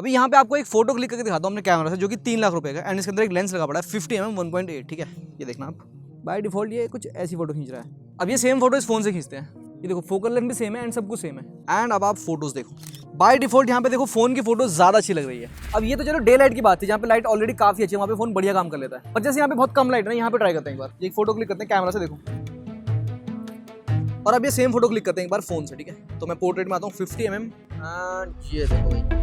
अभी यहाँ पे आपको एक फोटो क्लिक करके दिखाता हूँ अपने कैमरा से, जो कि 3 लाख रुपए का, एंड इसके अंदर एक लेंस लगा पड़ा है 50mm 1.8, ठीक है। ये देखना आप, बाय डिफॉल्ट ये कुछ ऐसी फोटो खींच रहा है। अब ये सेम फोटो इस फोन से खींचते हैं, ये देखो फोकल लेंथ भी सेम है एंड सब कुछ सेम है। एंड अब आप फोटोज देखो, बाय डिफॉल्ट यहाँ पे देखो फोन की फोटो ज्यादा अच्छी लग रही है। अब ये तो चलो डे लाइट की बात थी, जहाँ पे लाइट ऑलरेडी काफी अच्छी है, वहाँ पे फोन बढ़िया काम कर लेता है। पर जैसे यहाँ पे बहुत कम लाइट है, यहाँ पे ट्राई करते हैं एक बार, एक फोटो क्लिक करते हैं कैमरा से, देखो। और अब ये सेम फोटो क्लिक करते हैं एक बार फोन से, ठीक है। तो मैं पोर्ट्रेट में आता हूँ 50mm, ये देखो भाई,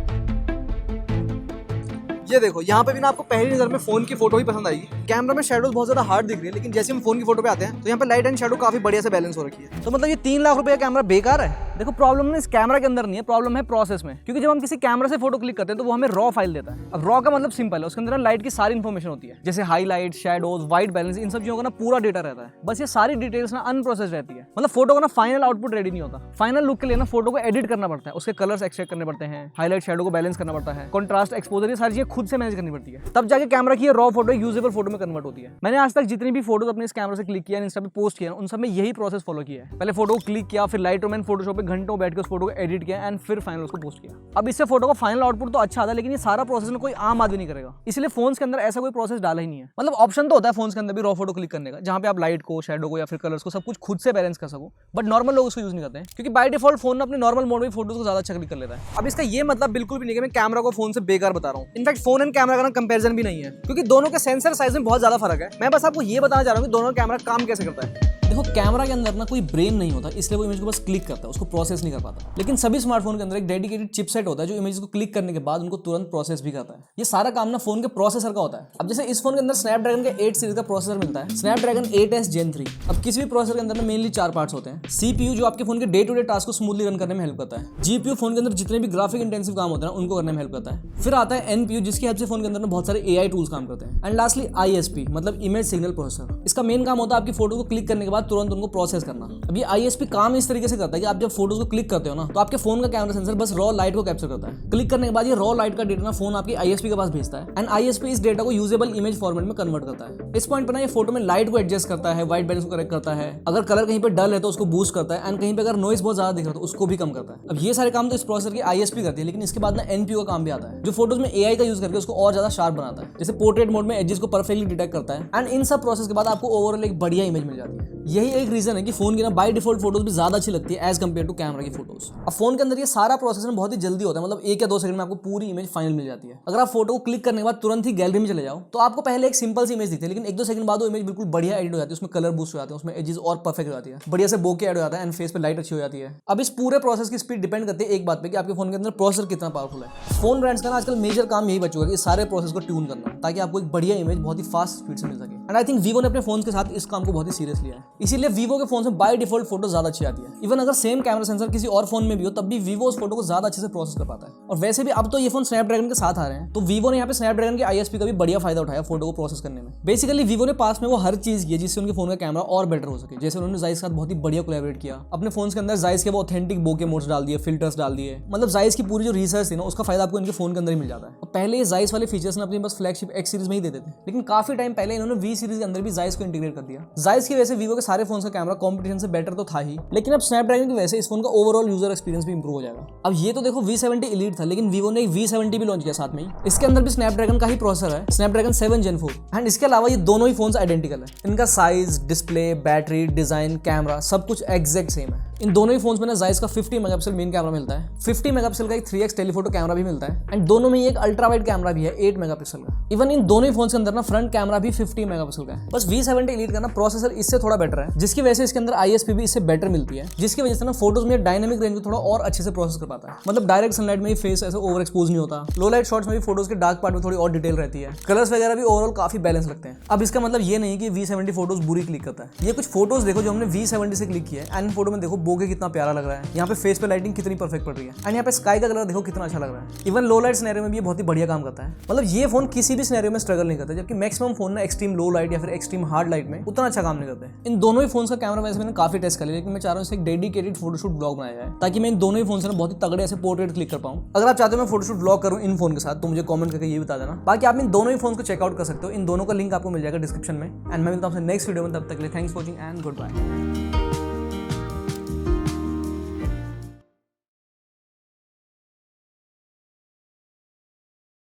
ये देखो यहाँ पे भी ना आपको पहली नजर में फोन की फोटो ही पसंद आएगी। कैमरा में शेडोज बहुत ज्यादा हार्ड दिख रही है, लेकिन जैसे हम फोन की फोटो पे आते हैं तो यहाँ पे लाइट एंड शेडो काफी बढ़िया से बैलेंस हो रखी है। तो मतलब ये 3 लाख रुपए का कैमरा बेकार है। देखो प्रॉब्लम ना इस कैमरा के अंदर नहीं है, प्रॉब्लम है प्रोसेस में। क्योंकि जब हम किसी कैमरा से फोटो क्लिक करते हैं तो वो हमें रॉ फाइल देता है। अब रॉ का मतलब सिंपल है, उसके अंदर लाइट की सारी इन्फॉर्मेशन होती है, जैसे हाईलाइट, शेडोज, व्हाइट बैलेंस, इन सब चीजों का ना पूरा डेटा रहता है। बस ये सारी डिटेल्स ना अनप्रोसेस रहती है, मतलब फोटो का ना फाइनल आउटपुट रेडी नहीं होता। फाइनल लुक के लिए ना फोटो को एडिट करना पड़ता है, उसके कलर्स एक्सट्रैक्ट करने पड़ते हैं, हाईलाइट शेडो को बैलेंस करना पड़ता है, कॉन्ट्रास्ट, एक्सपोजर, ये सारी चीजें खुद से मैनेज करनी पड़ती है। तब जाके कैमरा की रॉ फोटो यूजेबल फोटो में कन्वर्ट होती है। मैंने आज तक जितनी भी फोटोज अपने इस कैमरा से क्लिक किया, इंस्टा पे पोस्ट किया, उन सब में यही प्रोसेस फॉलो किया है। पहले फोटो को क्लिक किया, फिर लाइटरूम एंड फोटोशॉप पे घंटों बैठ के उस फोटो को एडिट किया एंड फिर फाइनल उसको पोस्ट किया। अब इससे फोटो का फाइनल आउटपुट तो अच्छा आता है, लेकिन ये सारा प्रोसेस में कोई आम आदमी नहीं करेगा, इसलिए फोन्स के अंदर ऐसा कोई प्रोसेस डाला ही नहीं है। मतलब ऑप्शन तो होता है फोन्स के अंदर भी रॉ फोटो क्लिक करने का, जहाँ पे आप लाइट को, शेडो को या फिर कलर्स को सब कुछ खुद से बैलेंस कर सको, बट नॉर्मल लोग उसको यूज नहीं करते हैं, क्योंकि बाय डिफॉल्ट फोन अपने नॉर्मल मोड में फोटोज को ज्यादा अच्छा क्लिक कर लेता है। अब इसका ये मतलब बिल्कुल भी नहीं है मैं कैमरा को फोन से बेकार बता रहा हूँ। इनफैक्ट फोन एंड कैमरा का कंपैरिजन भी नहीं है, क्योंकि दोनों के सेंसर साइज में बहुत ज्यादा फर्क है। मैं बस आपको ये बताना चाह रहा हूँ कि दोनों कैमरा काम कैसे करता है। देखो कैमरा के अंदर ना कोई ब्रेन नहीं होता, इसलिए वो इमेज को बस क्लिक करता है, उसको प्रोसेस नहीं कर पाता। लेकिन सभी स्मार्टफोन के अंदर एक डेडिकेटेड चिपसेट होता है जो इमेज को क्लिक करने के बाद उनको तुरंत प्रोसेस भी करता है। ये सारा काम ना फोन के प्रोसेसर का होता है। अब जैसे इस फोन के अंदर स्नैपड्रैगन के 8 सीरीज का प्रोसेसर मिलता है, स्नैपड्रैगन 8S Gen 3। अब किसी भी प्रोसेसर के अंदर ना मेनली 4 पार्ट्स होते हैं। CPU जो आपके फोन के डे टू डे टास्क को स्मूथली रन करने में हेल्प करता है। GPU फोन के अंदर जितने भी ग्राफिक इंटेंसिव काम होते हैं उनको करने में हेल्प करता है। फिर आता है NPU जिसकी हेल्प से फोन के अंदर बहुत सारे AI टूल्स काम करते हैं। एंड लास्टली ISP मतलब इमेज सिग्नल प्रोसेसर। इसका मेन काम होता है आपकी फोटो को क्लिक करने के बाद तुरंत उनको प्रोसेस करना। अब ये ISP काम इस तरीके से करता है कि आप जब फोटोज को क्लिक करते हो ना, तो आपके फोन का कैमरा सेंसर बस रॉ लाइट को कैप्चर करता है। क्लिक करने के बाद ये रॉ लाइट का डेटा ना फोन आपकी ISP के पास भेजता है एंड ISP इस डेटा को यूजेबल इमेज फॉर्मेट में कन्वर्ट करता है। इस पॉइंट पर ना ये फोटो में लाइट को एडजस्ट करता है, व्हाइट बैलेंस को करेक्ट करता है, अगर कलर कहीं पे डल है तो उसको बूस्ट करता है एंड कहीं पे अगर नॉइस बहुत ज्यादा दिख रहा है तो उसको भी कम करता है। अब ये सारे काम तो इस प्रोसेसर की ISP करती है, लेकिन इसके बाद ना NPU का काम भी आता है, जो फोटोज में AI का यूज करके उसको और ज्यादा शार्प बनाता है। जैसे पोर्ट्रेट मोड में एजेस को परफेक्टली डिटेक्ट करता है एंड इन सब प्रोसेस के बाद आपको ओवरऑल एक बढ़िया इमेज मिल जाती है। यही एक रीजन है कि फोन की ना बाय डिफॉल्ट फोटोज भी ज्यादा अच्छी लगती है एज कम्पेयर टू कैमरा की फोटोज। अब फोन के अंदर ये सारा प्रोसेस बहुत ही जल्दी होता है, मतलब 1 या 2 सेकंड में आपको पूरी इमेज फाइनल मिल जाती है। अगर आप फोटो को क्लिक करने के बाद तुरंत ही गैलरी में चले जाओ तो आपको पहले एक सिंपल सी इमेज दिखती है, लेकिन 1-2 सेकंड बाद वो इमेज बिल्कुल बढ़िया एडिट हो जाती है, उसमें कलर बूस्ट हो जाते हैं, उसमें एजेस और परफेक्ट हो जाती है, बढ़िया से बोके ऐड हो जाता है एंड फेस पे लाइट अच्छी हो जाती है। अब इस पूरे प्रोसेस की स्पीड डिपेंड करती है एक बात पे कि आपके फोन के अंदर प्रोसेसर कितना पावरफुल है। फोन ब्रांड्स का ना आजकल मेजर काम यही बच चुका है कि सारे प्रोसेस को ट्यून करना, ताकि आपको एक बढ़िया इमेज बहुत ही फास्ट स्पीड से मिल सके। एंड आई थिंक वीवो ने अपने फोन के साथ इस काम को बहुत ही सीरियस लिया है, इसीलिए वीवो के फोन से बाय डिफॉल्ट फोटो ज्यादा अच्छी आती है। इवन अगर सेम कैमरा सेंसर किसी और फोन में भी हो तब भी वीवो उस फोटो को ज्यादा अच्छे से प्रोसेस कर पाता है। और वैसे भी अब तो ये फोन स्नैपड्रैगन के साथ आ रहे हैं, तो वीवो ने यहाँ पे स्नैपड्रैगन के ISP का भी बढ़िया फायदा उठाया फोटो को प्रोसेस करने में। बेसिकली वीवो ने पास में वो हर चीज की जिससे उनके फोन का कैमरा और बेटर हो सके। जैसे उन्होंने जाइस के साथ बहुत ही बढ़िया कोलैबोरेट किया, अपने फोन के अंदर जाइस के वो ऑथेंटिक बोके मोड्स डाल दिए, फिल्टर्स डाल दिए, मतलब जाइस की पूरी जो रिसर्च थी ना उसका फायदा आपको इनके फोन के अंदर ही मिल जाता है। और पहले ये जाइस वाले फीचर्स ना अपनी बस फ्लैगशिप X सीरीज में ही देते थे, लेकिन काफी टाइम पहले इन्होंने V सीरीज के अंदर भी जाइस को इंटीग्रेट कर दिया। जाइस की वजह से वीवो के सारे फोन का कैमरा कॉम्पिटिशन से बेटर तो था ही, लेकिन अब स्नैपड्रैगन की वजह से इस फोन का ओवरऑल यूजर एक्सपीरियंस भी इंप्रूव हो जाएगा। अब ये तो देखो V70 Elite था, लेकिन वीवो ने एक V70 भी लॉन्च किया साथ में ही। इसके अंदर भी स्नैपड्रैगन का ही प्रोसेसर है, स्नैपड्रैगन 7 Gen 4। एंड इसके अलावा ये दोनों ही फोन्स आइडेंटिकल है, इनका size, display, battery, design, camera सब कुछ एग्जैक्ट सेम है। इन दोनों ही फोन्स में ना जाइस का 50 मेगापिक्सल मेन कैमरा मिलता है, 50 मेगापिक्सल का एक 3x टेलीफोटो कैमरा भी मिलता है एंड दोनों में ही एक अल्ट्रा वाइड कैमरा भी है 8 मेगापिक्सल का। इवन इन दोनों ही फोन्स के अंदर ना फ्रंट कैमरा भी 50 मेगापिक्सल का है। बस V70 Elite का ना प्रोसेसर इससे थोड़ा बेटर है, जिसकी वजह से इसके अंदर ISP भी इससे बेटर मिलती है, जिसकी वजह से ना फोटोज में डायनामिक रेंज को थोड़ा और अच्छे से प्रोसेस कर पाता है। मतलब डायरेक्ट सनलाइट में ही फेस ऐसे ओवर एक्सपोज नहीं होता, लो लाइट शॉट्स में भी फोटोज के डार्क पार्ट में थोड़ी और डिटेल रहती है, कलर्स वगैरह भी ओवरऑल काफी बैलेंस लगते हैं। अब इसका मतलब ये नहीं कि V70 फोटोज बुरी क्लिक करता है। ये कुछ फोटोज देखो जो हमने V70 से क्लिक किया है एंड फोटो में देखो बोके कितना प्यारा लग रहा है, यहाँ पे फेस पे लाइटिंग कितनी परफेक्ट पड़ रही है एंड यहाँ पे स्काई का कलर देखो कितना अच्छा लग रहा है। इवन लो लाइट सिनेरियो में भी बहुत ही बढ़िया काम करता है। मतलब ये फोन किसी भी सिनेरियो में स्ट्रगल नहीं करता, जबकि मैक्सिमम फोन ना एक्सट्रीम लो लाइट या फिर एक्सट्रीम हार्ड लाइट में उतना अच्छा काम नहीं करते। इन दोनों ही फोन का कैमरा वैसे मैंने काफी टेस्ट कर लिया, लेकिन मैं चाह रहा हूँ इसे एक डेडिकेटेड फोटोशूट ब्लॉग बनाया जाए, ताकि मैं इन दोनों ही फोन से बहुत ही तगड़े ऐसे पोर्ट्रेट क्लिक कर पाऊँ। अगर आप चाहते हो मैं फोटोशूट ब्लॉग करूँ इन फोन के साथ तो मुझे कमेंट करके ये बता देना। बाकी आप इन दोनों ही फोन को चेकआउट कर सकते हो, इन दोनों का लिंक आपको मिल जाएगा डिस्क्रिप्शन में। एंड मैं मिलता हूँ नेक्स्ट वीडियो में, तब तक के लिए thanks for watching and good bye.